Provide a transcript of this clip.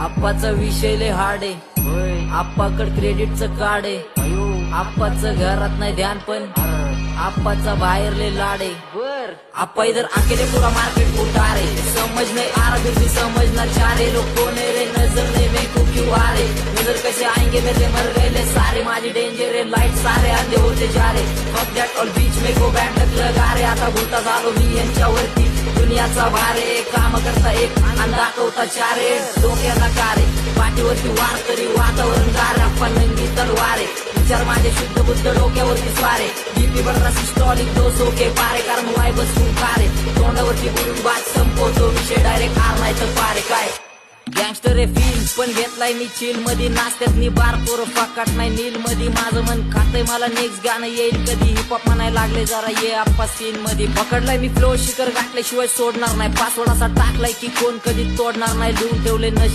आप्पाचा विषय लय हार्ड आहे, आप्पाकड क्रेडिटचं कार्ड आहे, आप्पाचं घरात नाही ध्यान पण आप्पाचा बाहेर लय लाड आहे। आप्पा इधर अकेले पूरा मार्केट उतारे, समझ नहीं आ रहा फिर भी समझना चाह रहे, लोग कौन है रे नजर नहीं मेरे को क्यों आ रहे, नजर कैसे आएंगे मेरे मर गए ले सारे, माझी डेंजर है लाइट सारे अंधे होते जा रहे, फक दॅट ऑल बीच में को बॅट लगा रे, आता भूलता झालो मी यांच्यावरती दुनियाचा भारे, काम करता एक आणि दाखवता चारे, डोक्याला कारे पाठीवरती वार तरी वातावरण गार, आपण नंगी तलवारे विचार माझे शुद्ध बुद्ध डोक्यावरती स्वारे, बीपी बडरा सिस्टॉलिक दोसो के पारे, कारण वाय बसून कारे तोंडावरती बोलून बात संपवतो विषय डायरेक्ट आर नाही तर पारे काय गँगस्टर आहे फील पण घेतलाय मी चिल मध्ये, नाश्त्यात मी बार पोर फाकाट नाही नील मध्ये, माझं मन खातंय मला नेक्स्ट गाणं येईल कधी, हिपहॉप म्हणाय लागले जरा ये आप्पा सीन मध्ये, पकडलाय मी फ्लो शिखर गाठल्याशिवाय सोडणार नाही, पासवर्ड असा टाकलाय की कोण कधी तोडणार नाही, लिहून ठेवले नशीब